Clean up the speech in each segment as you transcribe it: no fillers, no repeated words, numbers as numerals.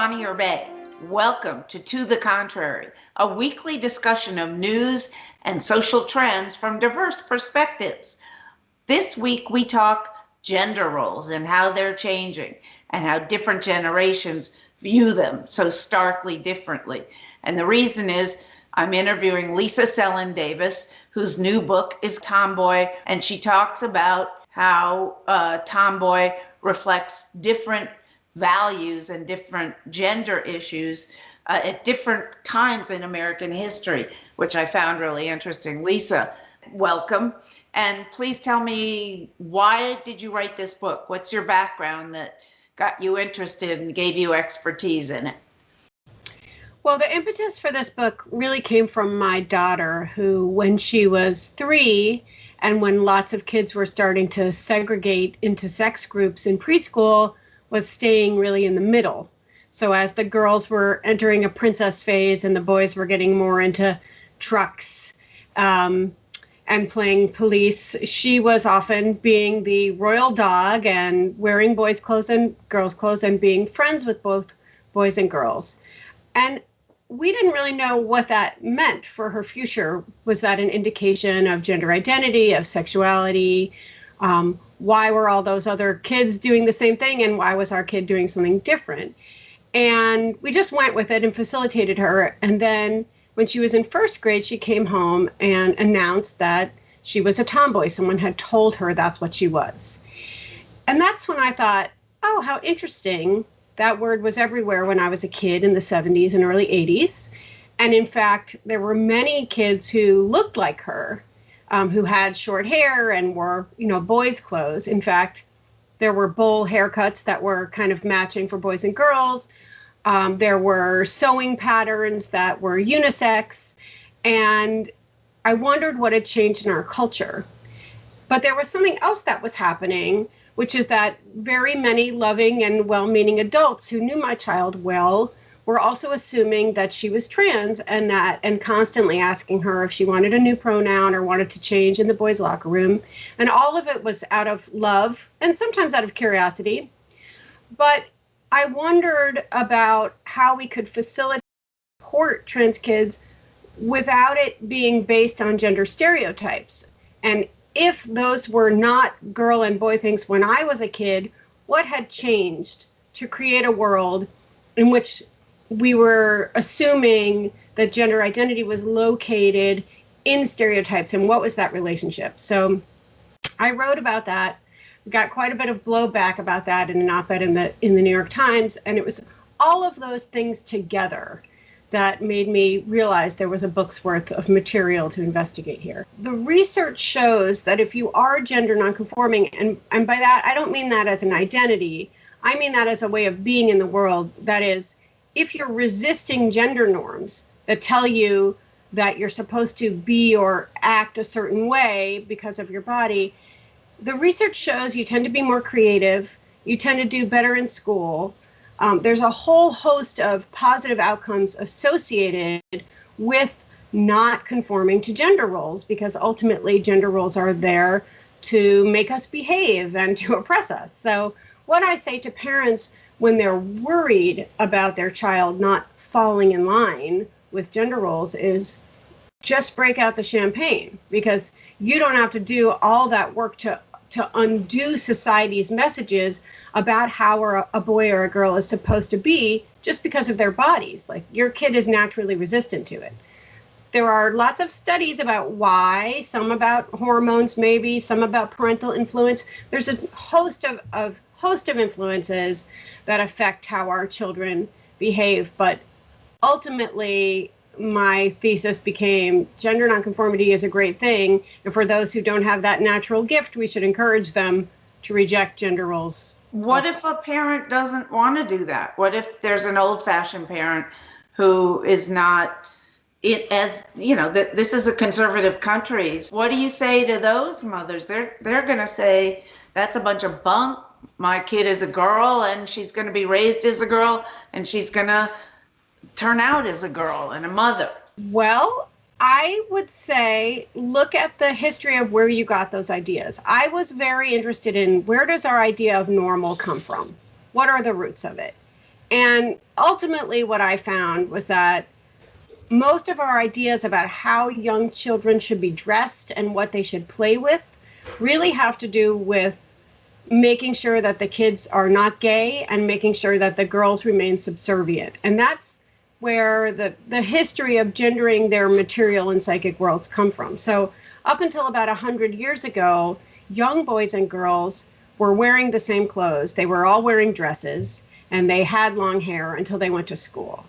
Bonnie Bay. Welcome to the Contrary, a weekly discussion of news and social trends from diverse perspectives. This week we talk gender roles and how they're changing and how different generations view them so starkly differently. And the reason is I'm interviewing Lisa Selin Davis, whose new book is Tomboy, and she talks about how Tomboy reflects different values and different gender issues at different times in American history, which I found really interesting. Lisa, welcome. And please tell me, why did you write this book? What's your background that got you interested and gave you expertise in it? Well, the impetus for this book really came from my daughter, who, when she was 3, and when lots of kids were starting to segregate into sex groups in preschool, was staying really in the middle. So as the girls were entering a princess phase and the boys were getting more into trucks and playing police, she was often being the royal dog and wearing boys' clothes and girls' clothes and being friends with both boys and girls. And we didn't really know what that meant for her future. Was that an indication of gender identity, of sexuality? Why were all those other kids doing the same thing, and why was our kid doing something different? And we just went with it and facilitated her. And then when she was in first grade, she came home and announced that she was a tomboy. Someone had told her that's what she was. And that's when I thought, oh, how interesting. That word was everywhere when I was a kid in the 70s and early 80s. And in fact, there were many kids who looked like her, who had short hair and wore, boys' clothes. In fact, there were bowl haircuts that were kind of matching for boys and girls. There were sewing patterns that were unisex. And I wondered what had changed in our culture. But there was something else that was happening, which is that very many loving and well-meaning adults who knew my child well were also assuming that she was trans and constantly asking her if she wanted a new pronoun or wanted to change in the boys' locker room. And all of it was out of love and sometimes out of curiosity. But I wondered about how we could facilitate support trans kids without it being based on gender stereotypes. And if those were not girl and boy things when I was a kid, what had changed to create a world in which we were assuming that gender identity was located in stereotypes, and what was that relationship? So I wrote about that, got quite a bit of blowback about that in an op-ed in the New York Times, and it was all of those things together that made me realize there was a book's worth of material to investigate here. The research shows that if you are gender nonconforming, and by that, I don't mean that as an identity, I mean that as a way of being in the world. That is, if you're resisting gender norms that tell you that you're supposed to be or act a certain way because of your body, the research shows you tend to be more creative, you tend to do better in school. There's a whole host of positive outcomes associated with not conforming to gender roles, because ultimately gender roles are there to make us behave and to oppress us. So what I say to parents when they're worried about their child not falling in line with gender roles is just break out the champagne, because you don't have to do all that work to undo society's messages about how a boy or a girl is supposed to be just because of their bodies. Like, your kid is naturally resistant to it. There are lots of studies about why, some about hormones maybe, some about parental influence. There's a host of influences that affect how our children behave, but ultimately my thesis became gender nonconformity is a great thing, and for those who don't have that natural gift, we should encourage them to reject gender roles. What if a parent doesn't want to do that? What if there's an old-fashioned parent who is not, this is a conservative country. What do you say to those mothers? They're going to say, that's a bunch of bunk. My kid is a girl, and she's going to be raised as a girl, and she's going to turn out as a girl and a mother. Well, I would say look at the history of where you got those ideas. I was very interested in, where does our idea of normal come from? What are the roots of it? And ultimately, what I found was that most of our ideas about how young children should be dressed and what they should play with really have to do with making sure that the kids are not gay and making sure that the girls remain subservient. And that's where the history of gendering their material and psychic worlds come from. So up until about 100 years ago, young boys and girls were wearing the same clothes. They were all wearing dresses and they had long hair until they went to school.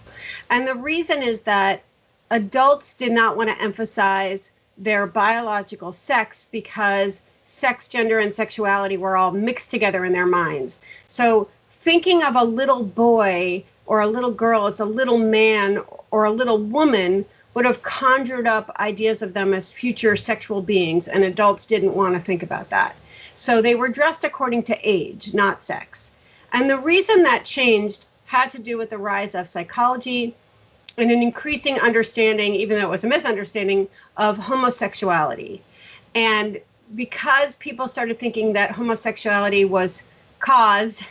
And the reason is that adults did not want to emphasize their biological sex because sex, gender, and sexuality were all mixed together in their minds. So thinking of a little boy or a little girl as a little man or a little woman would have conjured up ideas of them as future sexual beings, and adults didn't want to think about that. So they were dressed according to age, not sex. And the reason that changed had to do with the rise of psychology and an increasing understanding, even though it was a misunderstanding, of homosexuality. And because people started thinking that homosexuality was caused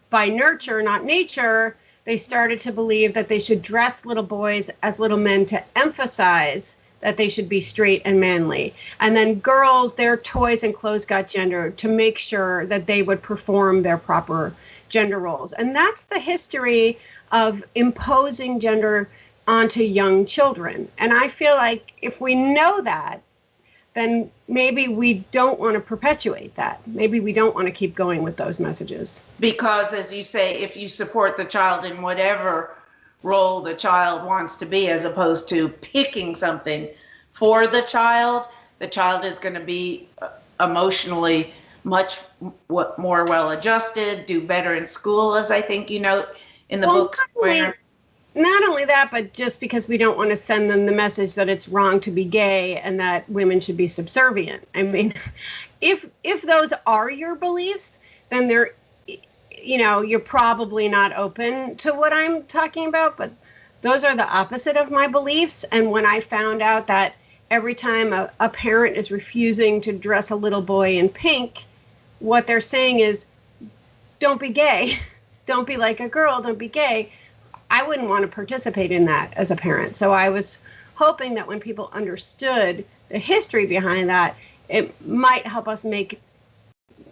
by nurture, not nature, they started to believe that they should dress little boys as little men to emphasize that they should be straight and manly. And then girls, their toys and clothes got gendered to make sure that they would perform their proper gender roles. And that's the history of imposing gender onto young children. And I feel like if we know that, then maybe we don't want to perpetuate that. Maybe we don't want to keep going with those messages. Because, as you say, if you support the child in whatever role the child wants to be, as opposed to picking something for the child is going to be emotionally much more well adjusted, do better in school, as I think you note in the book somewhere. Not only that, but just because we don't want to send them the message that it's wrong to be gay and that women should be subservient. I mean, if those are your beliefs, then they're, you're probably not open to what I'm talking about, but those are the opposite of my beliefs. And when I found out that every time a parent is refusing to dress a little boy in pink, what they're saying is, don't be gay, don't be like a girl, don't be gay. I wouldn't want to participate in that as a parent. So I was hoping that when people understood the history behind that, it might help us make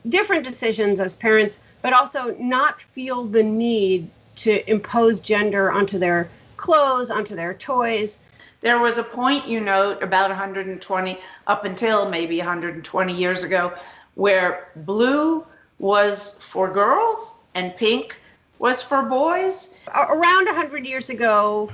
different decisions as parents, but also not feel the need to impose gender onto their clothes, onto their toys. There was a point, you note, about 120, up until maybe 120 years ago, where blue was for girls and pink was for boys. Around 100 years ago,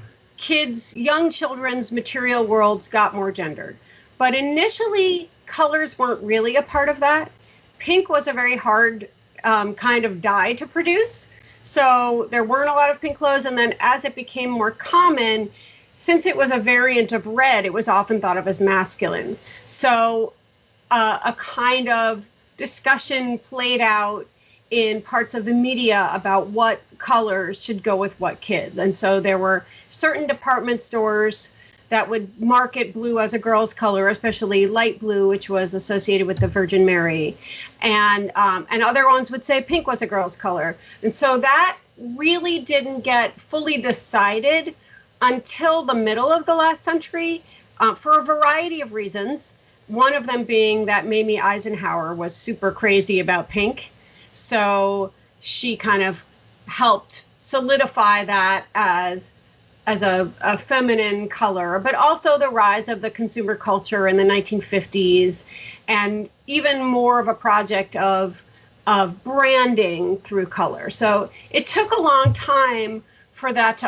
young children's material worlds got more gendered. But initially, colors weren't really a part of that. Pink was a very hard kind of dye to produce. So there weren't a lot of pink clothes. And then as it became more common, since it was a variant of red, it was often thought of as masculine. So a kind of discussion played out in parts of the media about what colors should go with what kids. And so there were certain department stores that would market blue as a girl's color, especially light blue, which was associated with the Virgin Mary. And other ones would say pink was a girl's color. And so that really didn't get fully decided until the middle of the last century for a variety of reasons. One of them being that Mamie Eisenhower was super crazy about pink. So she kind of helped solidify that as a feminine color, but also the rise of the consumer culture in the 1950s, and even more of a project of branding through color. So it took a long time for that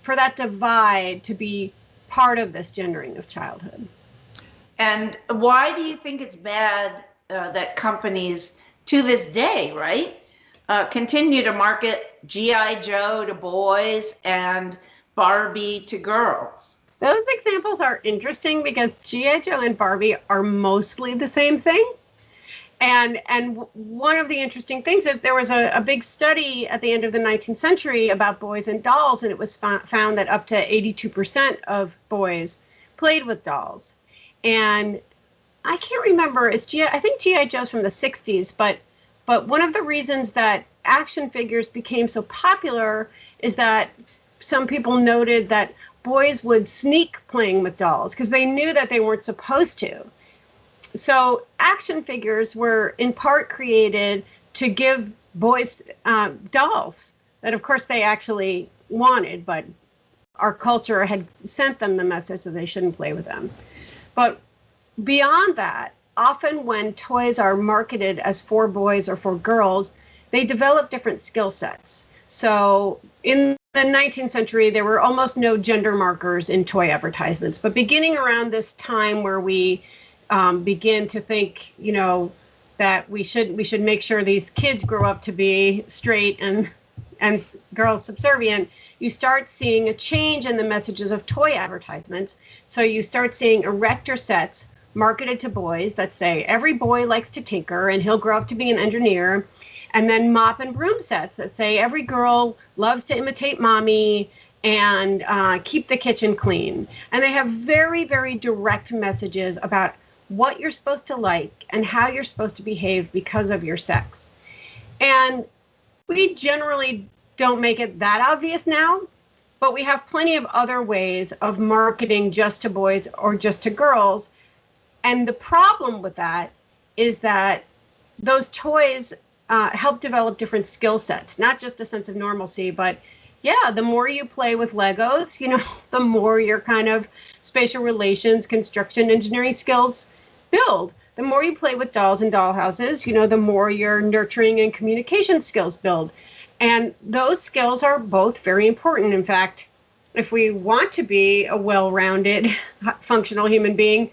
for that divide to be part of this gendering of childhood. And why do you think it's bad that companies, to this day, right, continue to market G.I. Joe to boys and Barbie to girls? Those examples are interesting because G.I. Joe and Barbie are mostly the same thing. And one of the interesting things is there was a big study at the end of the 19th century about boys and dolls, and it was found that up to 82% of boys played with dolls. And I can't remember, I think G.I. Joe's from the 60s, but one of the reasons that action figures became so popular is that some people noted that boys would sneak playing with dolls because they knew that they weren't supposed to. So action figures were in part created to give boys dolls that, of course, they actually wanted, but our culture had sent them the message that they shouldn't play with them. But beyond that, often when toys are marketed as for boys or for girls, they develop different skill sets. So in the 19th century, there were almost no gender markers in toy advertisements. But beginning around this time where we begin to think, that we should make sure these kids grow up to be straight and girls subservient, you start seeing a change in the messages of toy advertisements. So you start seeing erector sets marketed to boys that say every boy likes to tinker and he'll grow up to be an engineer, and then mop and broom sets that say every girl loves to imitate mommy and keep the kitchen clean. And they have very, very direct messages about what you're supposed to like and how you're supposed to behave because of your sex. And we generally don't make it that obvious now, but we have plenty of other ways of marketing just to boys or just to girls. And the problem with that is that those toys help develop different skill sets, not just a sense of normalcy, but yeah, the more you play with Legos, the more your kind of spatial relations, construction, engineering skills build. The more you play with dolls and dollhouses, the more your nurturing and communication skills build. And those skills are both very important. In fact, if we want to be a well-rounded, functional human being,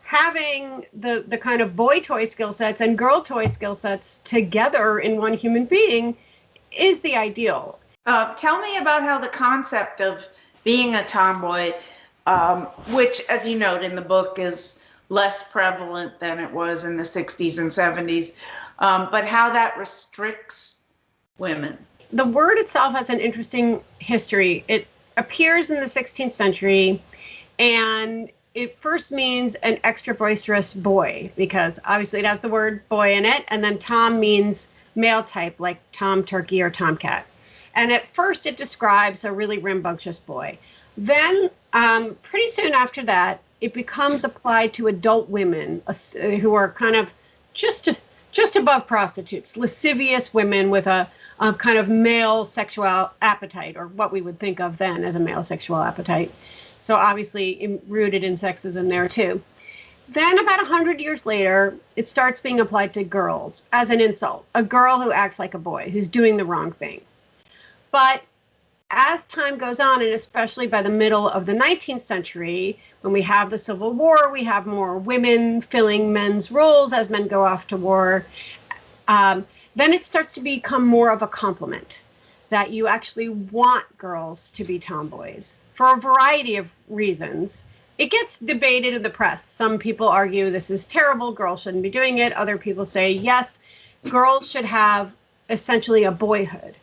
having the kind of boy toy skill sets and girl toy skill sets together in one human being is the ideal. Tell me about how the concept of being a tomboy, which, as you note in the book, is less prevalent than it was in the 60s and 70s, but how that restricts women. The word itself has an interesting history. It appears in the 16th century, and it first means an extra boisterous boy, because obviously it has the word boy in it, and then Tom means male type, like Tom Turkey or Tomcat. And at first it describes a really rambunctious boy. Then pretty soon after that, it becomes applied to adult women who are kind of just above prostitutes, lascivious women with a kind of male sexual appetite, or what we would think of then as a male sexual appetite. So obviously rooted in sexism there too. Then about 100 years later, it starts being applied to girls as an insult. A girl who acts like a boy, who's doing the wrong thing. But as time goes on, and especially by the middle of the 19th century, when we have the Civil War, we have more women filling men's roles as men go off to war. Then it starts to become more of a compliment, that you actually want girls to be tomboys for a variety of reasons. It gets debated in the press. Some people argue this is terrible, girls shouldn't be doing it. Other people say, yes, girls should have essentially a boyhood.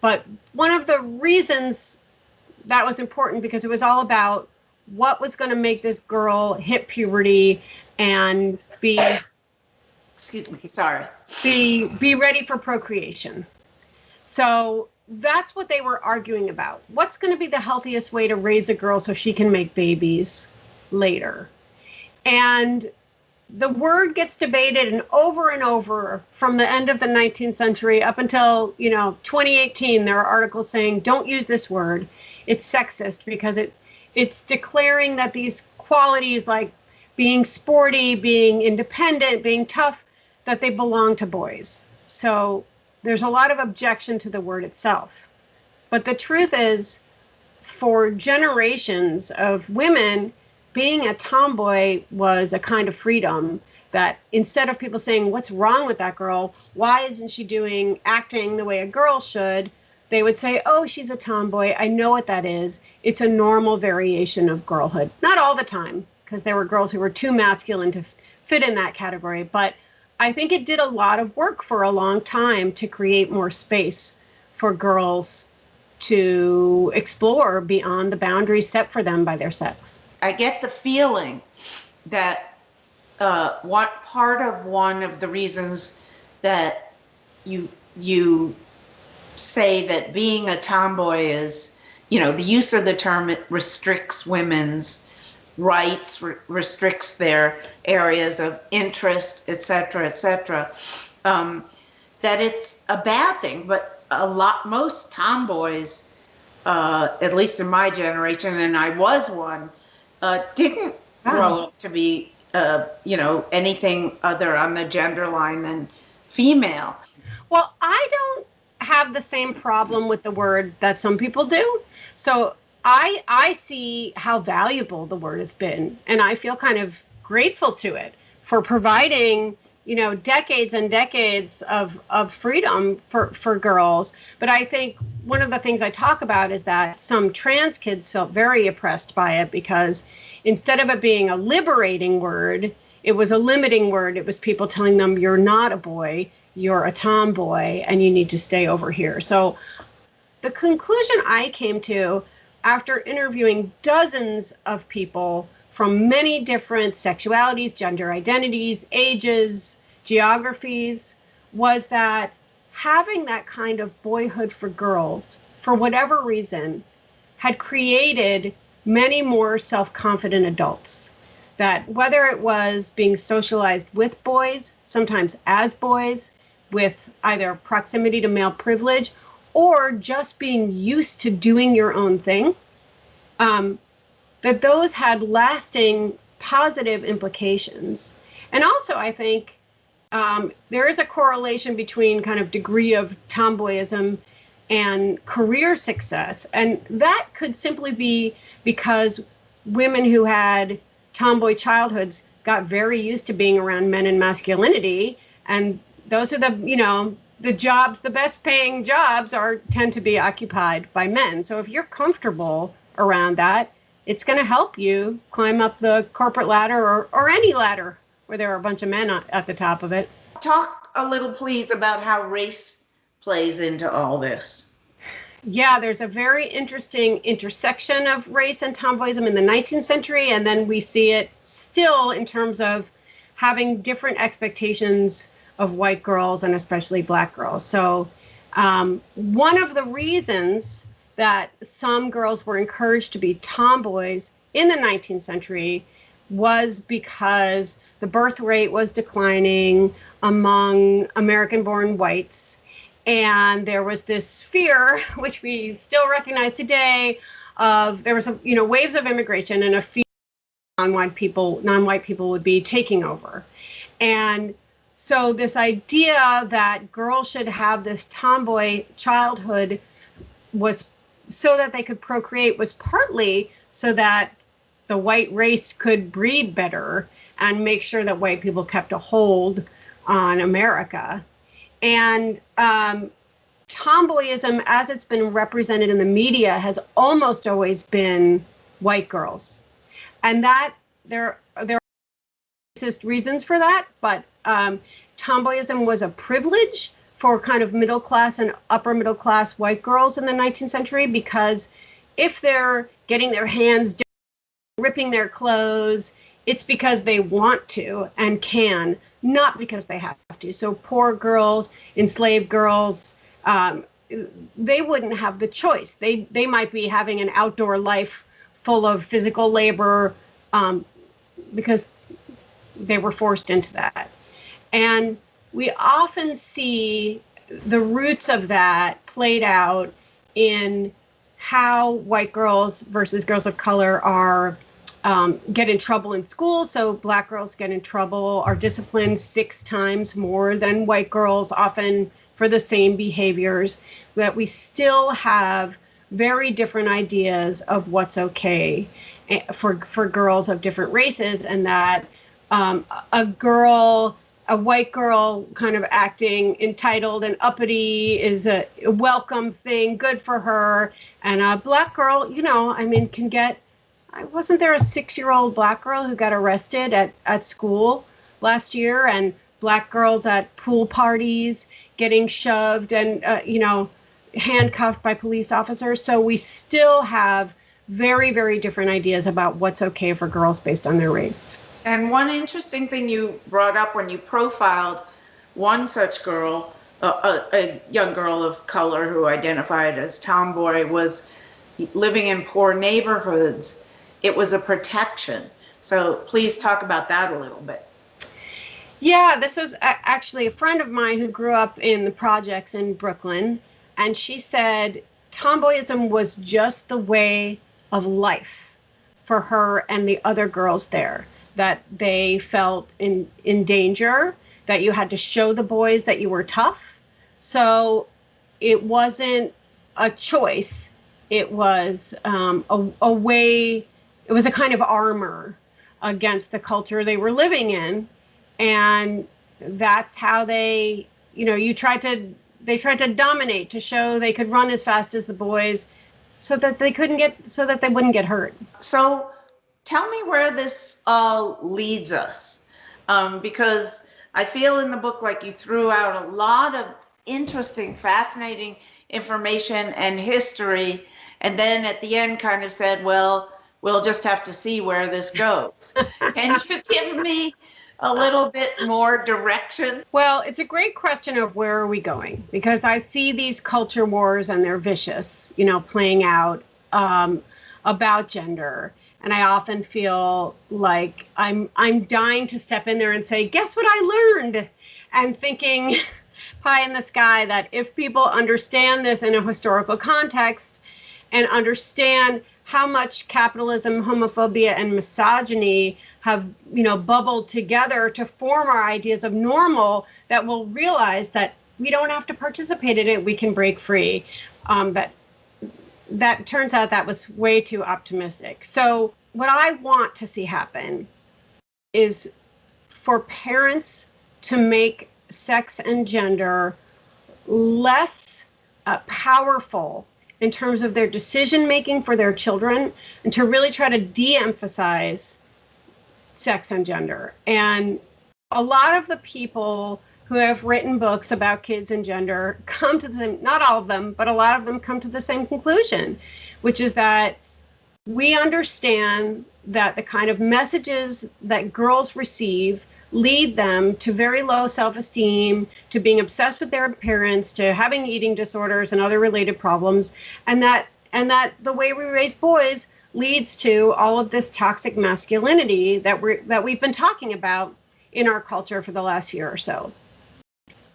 But one of the reasons that was important, because it was all about what was going to make this girl hit puberty and be ready for procreation. So that's what they were arguing about. What's going to be the healthiest way to raise a girl so she can make babies later? And the word gets debated and over from the end of the 19th century up until 2018. There are articles saying don't use this word, it's sexist, because it's declaring that these qualities like being sporty, being independent, being tough, that they belong to boys. So there's a lot of objection to the word itself. But the truth is, for generations of women, being a tomboy was a kind of freedom, that instead of people saying, what's wrong with that girl? Why isn't she acting the way a girl should? They would say, oh, she's a tomboy. I know what that is. It's a normal variation of girlhood. Not all the time, because there were girls who were too masculine to fit in that category. But I think it did a lot of work for a long time to create more space for girls to explore beyond the boundaries set for them by their sex. I get the feeling that one of the reasons that you say that being a tomboy is, the use of the term restricts women's rights, restricts their areas of interest, et cetera, et cetera, that it's a bad thing. But most tomboys, at least in my generation, and I was one, didn't grow up to be, anything other on the gender line than female. Well, I don't have the same problem with the word that some people do. So I see how valuable the word has been, and I feel kind of grateful to it for providing, decades and decades of freedom for girls. But I think one of the things I talk about is that some trans kids felt very oppressed by it, because instead of it being a liberating word, it was a limiting word. It was people telling them, you're not a boy, you're a tomboy, and you need to stay over here. So the conclusion I came to after interviewing dozens of people from many different sexualities, gender identities, ages, geographies, was that having that kind of boyhood for girls, for whatever reason, had created many more self-confident adults. That whether it was being socialized with boys, sometimes as boys, with either proximity to male privilege, or just being used to doing your own thing, that those had lasting positive implications. And also, I think there is a correlation between kind of degree of tomboyism and career success. And that could simply be because women who had tomboy childhoods got very used to being around men and masculinity. And those are the jobs, the best paying jobs tend to be occupied by men. So if you're comfortable around that, it's going to help you climb up the corporate ladder or any ladder where there are a bunch of men at the top of it. Talk a little, please, about how race plays into all this. Yeah, there's a very interesting intersection of race and tomboyism in the 19th century, and then we see it still in terms of having different expectations of white girls and especially black girls. So one of the reasons that some girls were encouraged to be tomboys in the 19th century was because the birth rate was declining among American-born whites. And there was this fear, which we still recognize today, of there was waves of immigration and a fear non-white people would be taking over. And so this idea that girls should have this tomboy childhood was so that they could procreate, was partly so that the white race could breed better and make sure that white people kept a hold on America. And tomboyism, as it's been represented in the media, has almost always been white girls. And that there are racist reasons for that, but tomboyism was a privilege for kind of middle class and upper middle class white girls in the 19th century, because if they're getting their hands dirty, ripping their clothes, it's because they want to and can, not because they have to. So poor girls, enslaved girls, they wouldn't have the choice. They might be having an outdoor life full of physical labor because they were forced into that. And we often see the roots of that played out in how white girls versus girls of color get in trouble in school. So black girls get in trouble, are disciplined 6 times more than white girls, often for the same behaviors. That we still have very different ideas of what's okay for girls of different races, and that a white girl kind of acting entitled and uppity is a welcome thing, good for her. And a black girl, can get, wasn't there a 6-year-old black girl who got arrested at school last year, and black girls at pool parties getting shoved and, handcuffed by police officers? So we still have very, very different ideas about what's okay for girls based on their race. And one interesting thing you brought up when you profiled one such girl a young girl of color who identified as tomboy was living in poor neighborhoods. It was a protection. So please talk about that a little bit. Yeah, this was actually a friend of mine who grew up in the projects in Brooklyn, and she said tomboyism was just the way of life for her and the other girls there, that they felt in danger, that you had to show the boys that you were tough. So it wasn't a choice, it was a way, it was a kind of armor against the culture they were living in. And that's how you tried to they tried to dominate, to show they could run as fast as the boys, so that they wouldn't get hurt. So tell me where this leads us, because I feel in the book like you threw out a lot of interesting, fascinating information and history, and then at the end kind of said, well, we'll just have to see where this goes. Can you give me a little bit more direction? Well, it's a great question of where are we going, because I see these culture wars and they're vicious, playing out about gender. And I often feel like I'm dying to step in there and say, guess what I learned? And thinking pie in the sky that if people understand this in a historical context and understand how much capitalism, homophobia, and misogyny have, bubbled together to form our ideas of normal, that we'll realize that we don't have to participate in it. We can break free. That turns out that was way too optimistic. So what I want to see happen is for parents to make sex and gender less powerful in terms of their decision making for their children, and to really try to de-emphasize sex and gender. And a lot of the people who have written books about kids and gender come to the same, not all of them, but a lot of them come to the same conclusion, which is that we understand that the kind of messages that girls receive lead them to very low self-esteem, to being obsessed with their appearance, to having eating disorders and other related problems, and that the way we raise boys leads to all of this toxic masculinity that we've been talking about in our culture for the last year or so.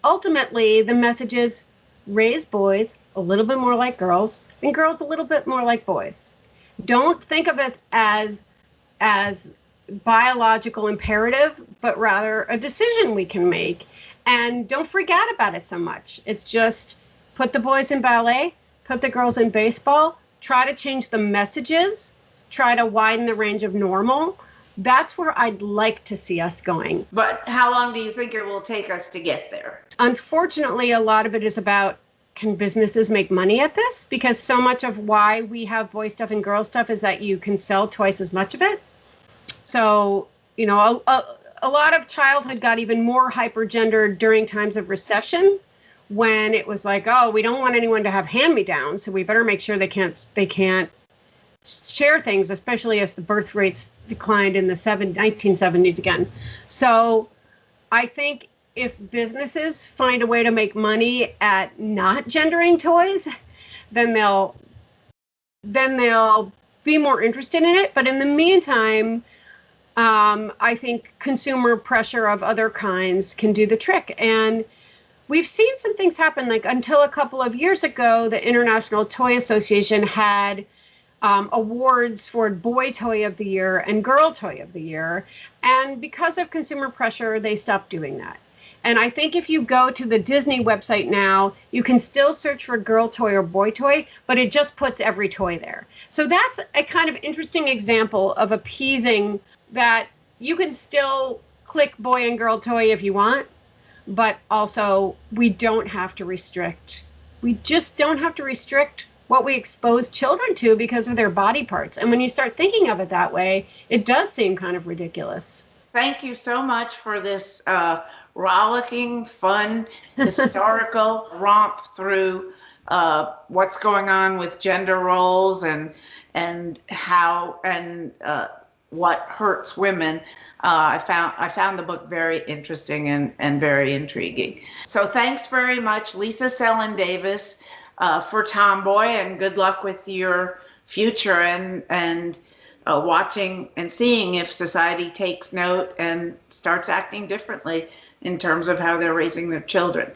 Ultimately, the message is raise boys a little bit more like girls and girls a little bit more like boys. Don't think of it as biological imperative, but rather a decision we can make. And don't freak out about it so much. It's just put the boys in ballet, put the girls in baseball, try to change the messages, try to widen the range of normal. That's where I'd like to see us going. But how long do you think it will take us to get there? Unfortunately, a lot of it is about, can businesses make money at this? Because so much of why we have boy stuff and girl stuff is that you can sell twice as much of it. So, a lot of childhood got even more hypergendered during times of recession, when it was like, oh, we don't want anyone to have hand-me-downs, so we better make sure they can't share things, especially as the birth rates declined in the 1970s again. So I think if businesses find a way to make money at not gendering toys, then they'll be more interested in it. But in the meantime, I think consumer pressure of other kinds can do the trick. And we've seen some things happen. Like, until a couple of years ago, the International Toy Association had awards for Boy Toy of the Year and Girl Toy of the Year. And because of consumer pressure, they stopped doing that. And I think if you go to the Disney website now, you can still search for girl toy or boy toy, but it just puts every toy there. So that's a kind of interesting example of appeasing, that you can still click boy and girl toy if you want, but also we just don't have to restrict what we expose children to because of their body parts. And when you start thinking of it that way, it does seem kind of ridiculous. Thank you so much for this rollicking, fun, historical romp through what's going on with gender roles and how and what hurts women, I found the book very interesting and very intriguing. So thanks very much, Lisa Selin Davis, for Tomboy, and good luck with your future and watching and seeing if society takes note and starts acting differently in terms of how they're raising their children.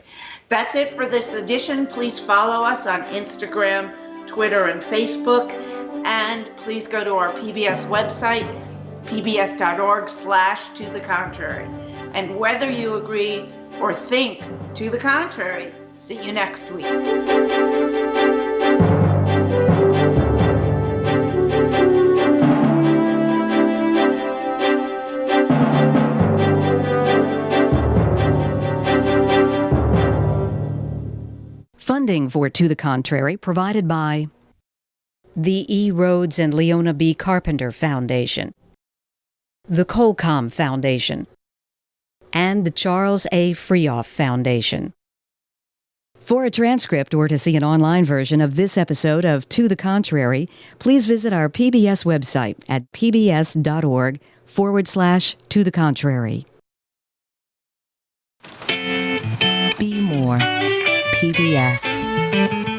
That's it for this edition. Please follow us on Instagram, Twitter, and Facebook. And please go to our PBS website, pbs.org/to the contrary. And whether you agree or think to the contrary, see you next week. Funding for To the Contrary provided by the E. Rhodes and Leona B. Carpenter Foundation, the Colcom Foundation, and the Charles A. Freoff Foundation. For a transcript or to see an online version of this episode of To the Contrary, please visit our PBS website at pbs.org/to the contrary. Be more PBS.